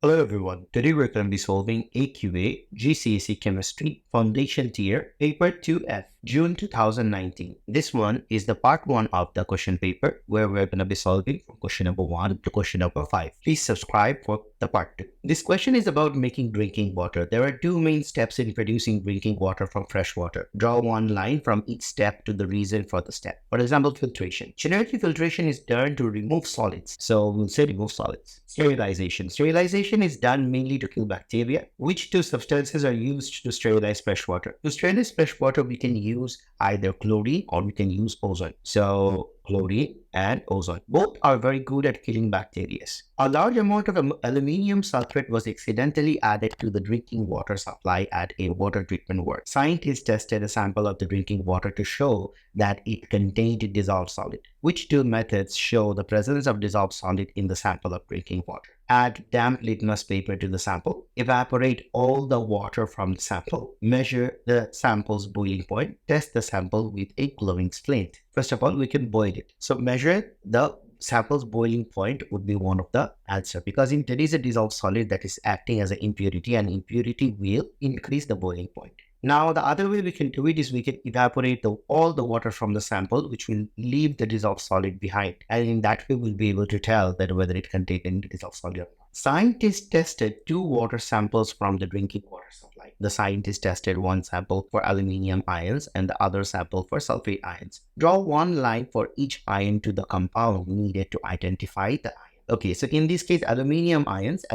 Hello everyone, today we're going to be solving AQA GCSE Chemistry Foundation Tier Paper 2F, June 2019. This one is the part 1 of the question paper where we're going to be solving from question number 1 to question number 5. Please subscribe for the part 2. This question is about making drinking water. There are two main steps in producing drinking water from fresh water. Draw one line from each step to the reason for the step. For example, filtration. Generally, filtration is done to remove solids. So we'll say remove solids. Sterilization. Sterilization is done mainly to kill bacteria. Which two substances are used to sterilize fresh water? To sterilize fresh water, we can use either chlorine or we can use ozone. So chlorine and ozone. Both are very good at killing bacteria. A large amount of aluminium sulfate was accidentally added to the drinking water supply at a water treatment work. Scientists tested a sample of the drinking water to show that it contained dissolved solid. Which two methods show the presence of dissolved solid in the sample of drinking water? Add damp litmus paper to the sample, evaporate all the water from the sample, measure the sample's boiling point, test the sample with a glowing splint. First of all, we can boil it. So measure the sample's boiling point would be one of the answer, because if there is a dissolved solid that is acting as an impurity, and impurity will increase the boiling point. Now, the other way we can do it is we can evaporate all the water from the sample, which will leave the dissolved solid behind. And in that way, we'll be able to tell that whether it contained any dissolved solid or not. Scientists tested two water samples from the drinking water supply. The scientists tested one sample for aluminium ions and the other sample for sulfate ions. Draw one line for each ion to the compound needed to identify the ion. Okay, so in this case, aluminium ions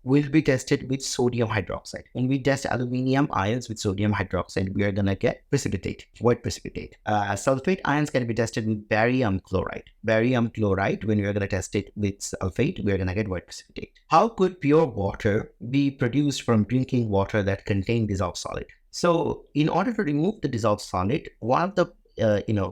will be tested with sodium hydroxide. When we test aluminium ions with sodium hydroxide, we are going to get precipitate, white precipitate. Sulfate ions can be tested with barium chloride. Barium chloride, when we are going to test it with sulfate, we are going to get white precipitate. How could pure water be produced from drinking water that contained dissolved solid? So in order to remove the dissolved solid, one of the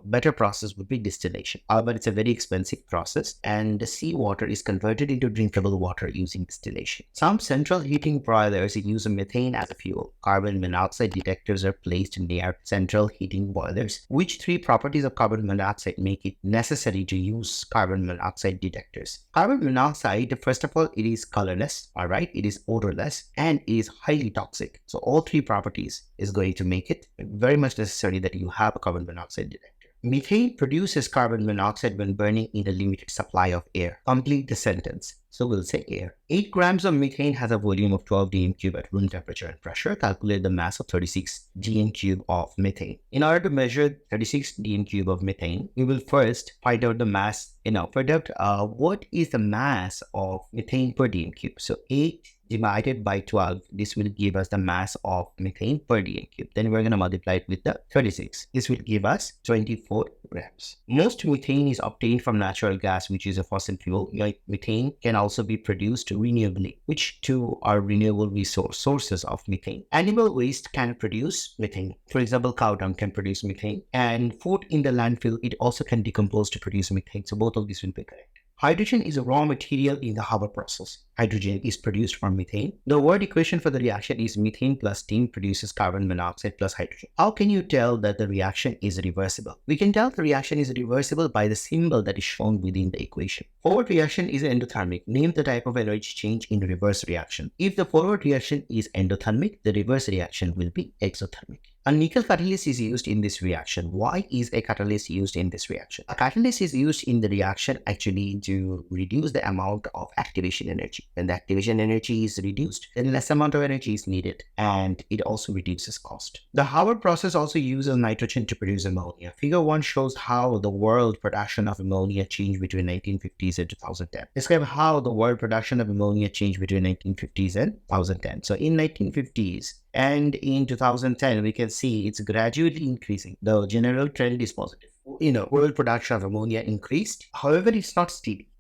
better process would be distillation. But it's a very expensive process, and the seawater is converted into drinkable water using distillation. Some central heating boilers use methane as a fuel. Carbon monoxide detectors are placed near central heating boilers. Which three properties of carbon monoxide make it necessary to use carbon monoxide detectors? Carbon monoxide, first of all, it is colorless, all right? It is odorless, and it is highly toxic. So all three properties is going to make it very much necessary that you have a carbon monoxide detector. Methane produces carbon monoxide when burning in a limited supply of air. Complete the sentence. So we'll say air. 8 grams of methane has a volume of 12 dm cube at room temperature and pressure. Calculate the mass of 36 dm cube of methane. In order to measure 36 dm cube of methane, we will first find out the mass. What is the mass of methane per dm cube? So 8 divided by 12, this will give us the mass of methane per dm cube. Then we're going to multiply it with the 36. This will give us 24 grams. Most methane is obtained from natural gas, which is a fossil fuel. Methane can also be produced renewably. Which two are renewable sources of methane? Animal waste can produce methane. For example, cow dung can produce methane. And food in the landfill, it also can decompose to produce methane. So both of these will be correct. Hydrogen is a raw material in the Haber process. Hydrogen is produced from methane. The word equation for the reaction is methane plus steam produces carbon monoxide plus hydrogen. How can you tell that the reaction is reversible? We can tell the reaction is reversible by the symbol that is shown within the equation. Forward reaction is endothermic. Name the type of energy change in reverse reaction. If the forward reaction is endothermic, the reverse reaction will be exothermic. A nickel catalyst is used in this reaction. Why is a catalyst used in this reaction? A catalyst is used in the reaction actually to reduce the amount of activation energy. When the activation energy is reduced, then less amount of energy is needed, and it also reduces cost. The Haber process also uses nitrogen to produce ammonia. Figure 1 shows how the world production of ammonia changed between 1950s and 2010. Describe how the world production of ammonia changed between 1950s and 2010. So in 1950s, and in 2010, we can see it's gradually increasing. The general trend is positive. World production of ammonia increased. However, it's not steady.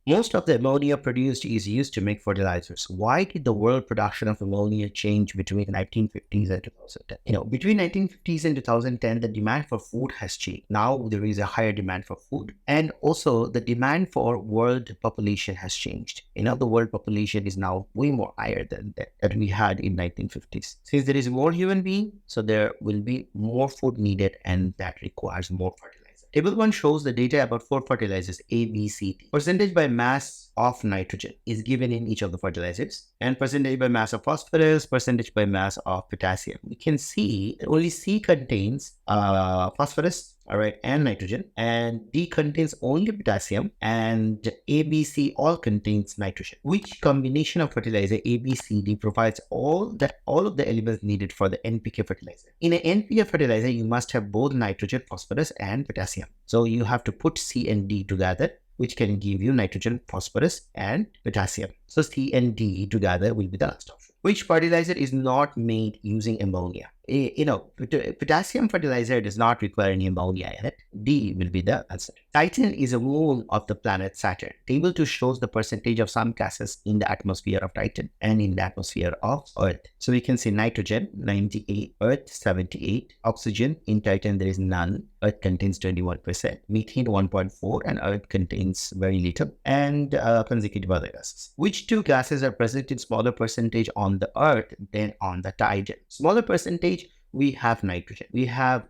Most of the ammonia produced is used to make fertilizers. Why did the world production of ammonia change between the 1950s and 2010? Between 1950s and 2010, the demand for food has changed. Now there is a higher demand for food, and also the demand for world population has changed. The world population is now way more higher than that we had in 1950s. Since there is more human being, so there will be more food needed, and that requires more fertilizer. Table 1 shows the data about 4 fertilizers A, B, C, D. Percentage by mass of nitrogen is given in each of the fertilizers, and percentage by mass of phosphorus, percentage by mass of potassium. We can see that only C contains phosphorus, all right, and nitrogen, and D contains only potassium, and A, B, C all contains nitrogen. Which combination of fertilizer A, B, C, D provides all of the elements needed for the NPK fertilizer? In an NPK fertilizer, you must have both nitrogen, phosphorus, and potassium. So you have to put C and D together, which can give you nitrogen, phosphorus, and potassium. So C and D together will be the last option. Which fertilizer is not made using ammonia? Potassium fertilizer does not require any ammonia in it. D will be the answer. Titan is a moon of the planet Saturn. Table 2 shows the percentage of some gases in the atmosphere of Titan and in the atmosphere of Earth. So we can say nitrogen 98, Earth 78, oxygen in Titan there is none. Earth contains 21%, methane 1.4, and Earth contains very little, and consecutive other gases. Which two gases are present in smaller percentage on the Earth than on the Titan? Smaller percentage, we have nitrogen. We have,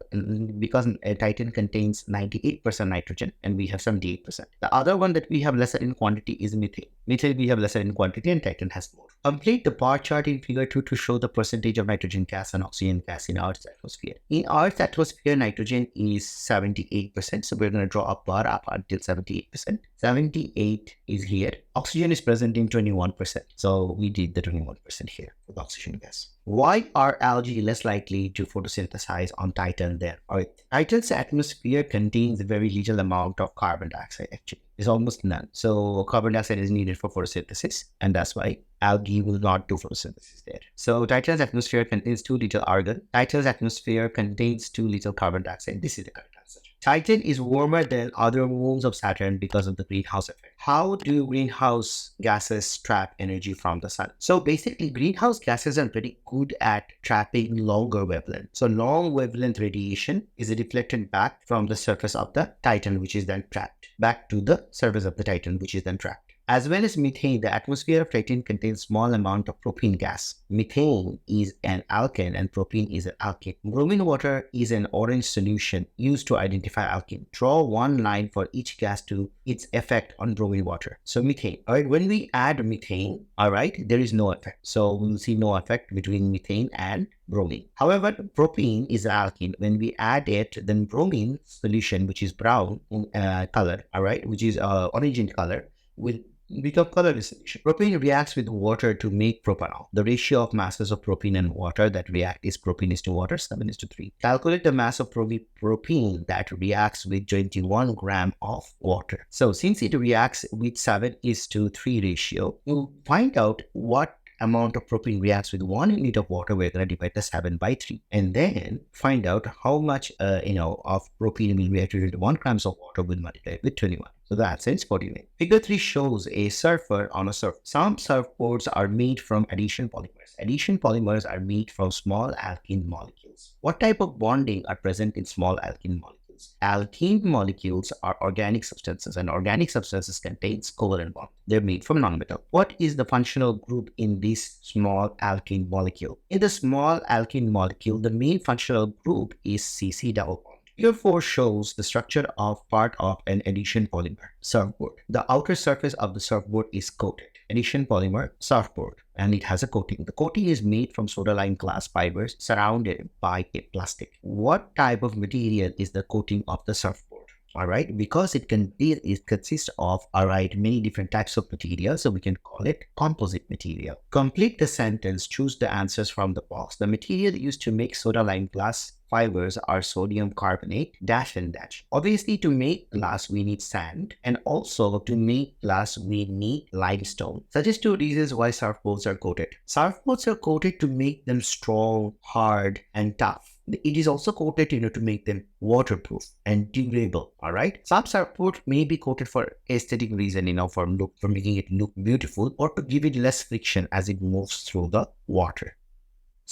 because Titan contains 98% nitrogen and we have 78%. The other one that we have lesser in quantity is methane. Methane we have lesser in quantity and Titan has more. Complete the bar chart in figure 2 to show the percentage of nitrogen gas and oxygen gas in Earth's atmosphere. In Earth's atmosphere, nitrogen is 78%. So we're going to draw a bar up until 78%. 78 is here. Oxygen is present in 21%. So we did the 21% here with oxygen gas. Why are algae less likely to photosynthesize on Titan than Earth? Titan's atmosphere contains a very little amount of carbon dioxide actually. It's almost none. So carbon dioxide is needed for photosynthesis, and that's why algae will not do photosynthesis there. So Titan's atmosphere contains too little argon. Titan's atmosphere contains too little carbon dioxide. This is the correct answer. Titan is warmer than other moons of Saturn because of the greenhouse effect. How do greenhouse gases trap energy from the sun? So basically, greenhouse gases are very good at trapping longer wavelength. So long wavelength radiation is reflected back from the surface of the Titan, which is then trapped back to the surface of the Titan, which is then trapped. As well as methane, the atmosphere of Titan contains small amount of propene gas. Methane is an alkane and propene is an alkane. Bromine water is an orange solution used to identify alkene. Draw one line for each gas to its effect on bromine water. So methane, all right, when we add methane, all right, there is no effect. So we'll see no effect between methane and bromine. However, propene is an alkene. When we add it, then bromine solution, which is brown in color, all right, which is orange in color, will become colorless solution. Propane reacts with water to make propanol. The ratio of masses of propane and water that react is propane is to water 7:3. Calculate the mass of propene that reacts with 21 gram of water. So since it reacts with 7:3 ratio, we'll find out what amount of propane reacts with 1 unit of water. We're going to divide the 7 by 3 and then find out how much of propene will react with 1 grams of water will multiply with 21. So the answer is 49. Figure 3 shows a surfer on a surf. Some surfboards are made from adhesion polymers. Adhesion polymers are made from small alkene molecules. What type of bonding are present in small alkene molecules? Alkene molecules are organic substances, and organic substances contains covalent bond. They're made from nonmetal. What is the functional group in this small alkene molecule? In the small alkene molecule, the main functional group is CC double bond. Figure 4 shows the structure of part of an adhesion polymer surfboard. The outer surface of the surfboard is coated. Adhesion polymer surfboard, and it has a coating. The coating is made from soda-lime glass fibers surrounded by a plastic. What type of material is the coating of the surfboard? All right, because it consists of many different types of material, so we can call it composite material. Complete the sentence. Choose the answers from the box. The material used to make soda-lime glass fibers are sodium carbonate dash and dash. Obviously, to make glass we need sand, and also to make glass we need limestone. Suggest 2 reasons why surfboards are coated. Surfboards are coated to make them strong, hard, and tough. It is also coated to make them waterproof and durable. All right, some surfboards may be coated for aesthetic reason, for making it look beautiful, or to give it less friction as it moves through the water.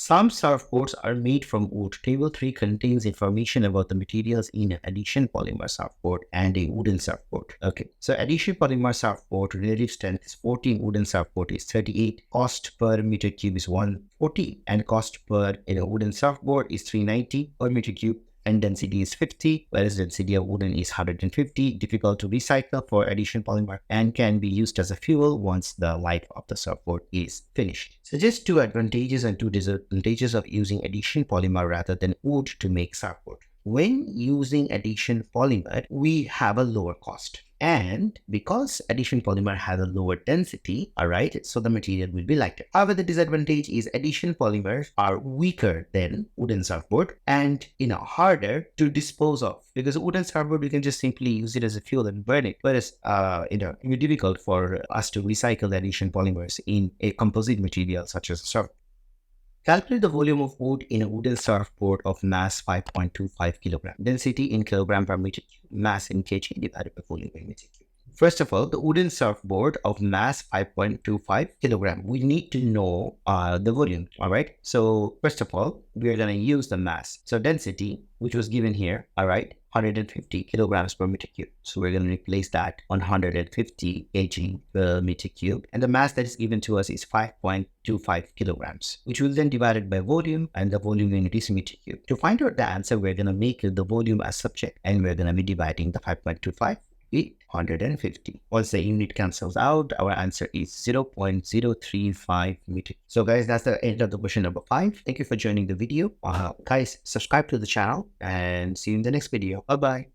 Some surfboards are made from wood. Table 3 contains information about the materials in an adhesion polymer surfboard and a wooden surfboard. Okay, so adhesion polymer surfboard relative strength is 14, wooden surfboard is 38, cost per meter cube is 140, and cost per wooden surfboard is 390 per meter cube, and density is 50, whereas density of wooden is 150, difficult to recycle for addition polymer, and can be used as a fuel once the life of the surfboard is finished. So just two advantages and two disadvantages of using addition polymer rather than wood to make surfboard. When using addition polymer, we have a lower cost. And because addition polymer has a lower density, alright, so the material will be lighter. However, the disadvantage is addition polymers are weaker than wooden surfboard and harder to dispose of, because a wooden surfboard we can just simply use it as a fuel and burn it, whereas it will be difficult for us to recycle the addition polymers in a composite material such as a surfboard. Calculate the volume of wood in a wooden surfboard of mass 5.25 kg. Density in kilogram per meter cube. Mass in kg divided by volume in meter cube. First of all, the wooden surfboard of mass 5.25 kg. We need to know the volume, all right? So first of all, we are going to use the mass. So density, which was given here, all right, 150 kilograms per meter cube. So we're going to replace that on 150 kg per meter cube. And the mass that is given to us is 5.25 kilograms, which will then divide it by volume, and the volume unit is meter cube. To find out the answer, we're going to make the volume as subject, and we're going to be dividing the 5.25 with 150. Once the unit cancels out, our answer is 0.035 meter. So guys, that's the end of the question number 5. Thank you for joining the video. Guys, subscribe to the channel and see you in the next video. Bye-bye.